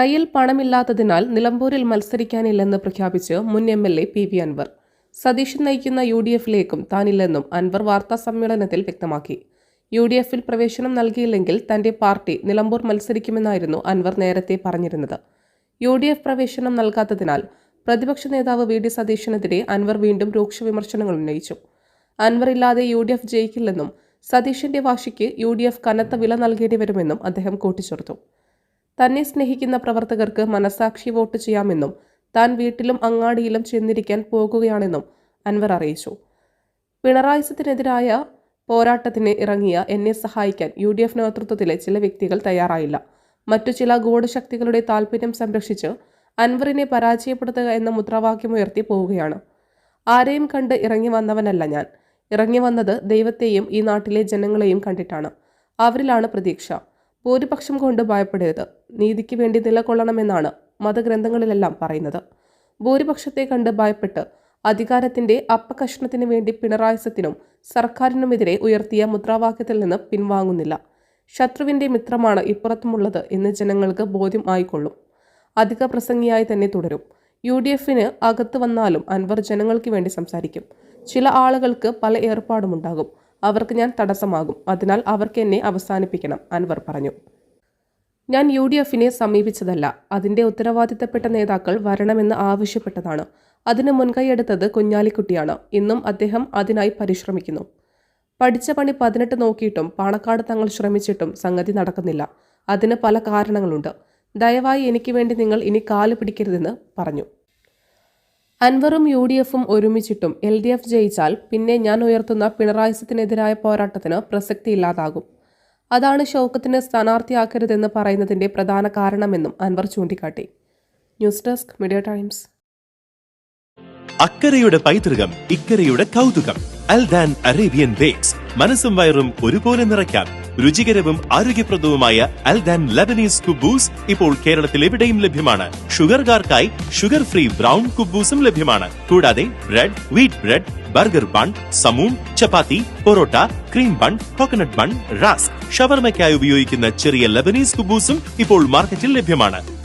കയ്യിൽ പണമില്ലാത്തതിനാൽ നിലമ്പൂരിൽ മത്സരിക്കാനില്ലെന്ന് പ്രഖ്യാപിച്ച് മുൻ എം.എൽ.എ. പി.വി. അൻവർ. സതീശൻ നയിക്കുന്ന യു.ഡി.എഫിലേക്കും താനില്ലെന്നും അൻവർ വാർത്താസമ്മേളനത്തിൽ വ്യക്തമാക്കി. യു.ഡി.എഫിൽ പ്രവേശനം നൽകിയില്ലെങ്കിൽ തന്റെ പാർട്ടി നിലമ്പൂർ മത്സരിക്കുമെന്നായിരുന്നു അൻവർ നേരത്തെ പറഞ്ഞിരുന്നത്. യു.ഡി.എഫ് പ്രവേശനം നൽകാത്തതിനാൽ പ്രതിപക്ഷ നേതാവ് വി.ഡി. സതീശനെതിരെ അൻവർ വീണ്ടും രൂക്ഷ വിമർശനങ്ങൾ ഉന്നയിച്ചു. അൻവർ ഇല്ലാതെ യു.ഡി.എഫ് ജയിക്കില്ലെന്നും സതീശന്റെ വാശിക്ക് യു.ഡി.എഫ് കനത്ത വില നൽകേണ്ടി വരുമെന്നും അദ്ദേഹം കൂട്ടിച്ചേർത്തു. തന്നെ സ്നേഹിക്കുന്ന പ്രവർത്തകർക്ക് മനസാക്ഷി വോട്ട് ചെയ്യാമെന്നും താൻ വീട്ടിലും അങ്ങാടിയിലും ചെന്നിരിക്കാൻ പോകുകയാണെന്നും അൻവർ അറിയിച്ചു. പിണറായിസത്തിനെതിരായ പോരാട്ടത്തിന് ഇറങ്ങിയ എന്നെ സഹായിക്കാൻ യു.ഡി.എഫ് നേതൃത്വത്തിലെ ചില വ്യക്തികൾ തയ്യാറായില്ല. മറ്റു ചില ഗൂഢശക്തികളുടെ താൽപര്യം സംരക്ഷിച്ച് അൻവറിനെ പരാജയപ്പെടുത്തുക എന്ന മുദ്രാവാക്യമുയർത്തി പോവുകയാണ്. ആരെയും കണ്ട് ഇറങ്ങി വന്നവനല്ല ഞാൻ. ഇറങ്ങി വന്നത് ദൈവത്തെയും ഈ നാട്ടിലെ ജനങ്ങളെയും കണ്ടിട്ടാണ്. അവരിലാണ് പ്രതീക്ഷ. ഭൂരിപക്ഷം കൊണ്ട് ഭയപ്പെടരുത്. നീതിക്ക് വേണ്ടി നിലകൊള്ളണമെന്നാണ് മതഗ്രന്ഥങ്ങളിലെല്ലാം പറയുന്നത്. ഭൂരിപക്ഷത്തെ കണ്ട് ഭയപ്പെട്ട് അധികാരത്തിന്റെ അപ്പകഷ്ണത്തിന് വേണ്ടി പിണറായിസത്തിനും സർക്കാരിനുമെതിരെ ഉയർത്തിയ മുദ്രാവാക്യത്തിൽ നിന്ന് പിൻവാങ്ങുന്നില്ല. ശത്രുവിന്റെ മിത്രമാണ് ഇപ്പുറത്തുമുള്ളത് എന്ന് ജനങ്ങൾക്ക് ബോധ്യം ആയിക്കൊള്ളും. അധിക പ്രസംഗിയായി തന്നെ തുടരും. യു.ഡി.എഫിന് അകത്ത് വന്നാലും അൻവർ ജനങ്ങൾക്ക് വേണ്ടി സംസാരിക്കും. ചില ആളുകൾക്ക് പല ഏർപ്പാടുമുണ്ടാകും. അവർക്ക് ഞാൻ തടസ്സമാകും. അതിനാൽ അവർക്ക് എന്നെ അവസാനിപ്പിക്കണം, അൻവർ പറഞ്ഞു. ഞാൻ യു.ഡി.എഫിനെ സമീപിച്ചതല്ല. അതിന്റെ ഉത്തരവാദിത്തപ്പെട്ട നേതാക്കൾ വരണമെന്ന് ആവശ്യപ്പെട്ടതാണ്. അതിന് മുൻകൈയെടുത്തത് കുഞ്ഞാലിക്കുട്ടിയാണ്. ഇന്നും അദ്ദേഹം അതിനായി പരിശ്രമിക്കുന്നു. പഠിച്ച പണി 18 നോക്കിയിട്ടും പാണക്കാട് തങ്ങൾ ശ്രമിച്ചിട്ടും സംഗതി നടക്കുന്നില്ല. അതിന് പല കാരണങ്ങളുണ്ട്. ദയവായി എനിക്ക് വേണ്ടി നിങ്ങൾ ഇനി കാല് പിടിക്കരുതെന്ന് പറഞ്ഞു. അൻവറും യു.ഡി.എഫും ഒരുമിച്ചിട്ടും എൽ.ഡി.എഫ് ജയിച്ചാൽ പിന്നെ ഞാൻ ഉയർത്തുന്ന പിണറായിസത്തിനെതിരായ പോരാട്ടത്തിന് പ്രസക്തിയില്ലാതാകും. അതാണ് ഷൗക്കത്തിനെ സ്ഥാനാർത്ഥിയാക്കരുതെന്ന് പറയുന്നതിന്റെ പ്രധാന കാരണമെന്നും അൻവർ ചൂണ്ടിക്കാട്ടി. News desk media times. അക്കരയുടെ പൈതൃകം, ഇക്കരയുടെ കൗതുകം. Aldan Arabian bakes. മനസ്സും വയറും ഒരുപോലെ നിറയ്ക്കാം. രുചികരവും ആരോഗ്യപ്രദവുമായ അൽദാൻ ലബനീസ് കുബൂസ് ഇപ്പോൾ കേരളത്തിൽ എവിടെയും ലഭ്യമാണ്. ഷുഗർകാർക്കായി ഷുഗർ ഫ്രീ ബ്രൗൺ കുബൂസും ലഭ്യമാണ്. കൂടാതെ bread, wheat bread, burger bun, സമൂം, chapati, parotta, cream bun, coconut bun, rusk, ഷവർമയ്ക്കായി ഉപയോഗിക്കുന്ന ചെറിയ ലബനീസ് കുബൂസും ഇപ്പോൾ മാർക്കറ്റിൽ ലഭ്യമാണ്.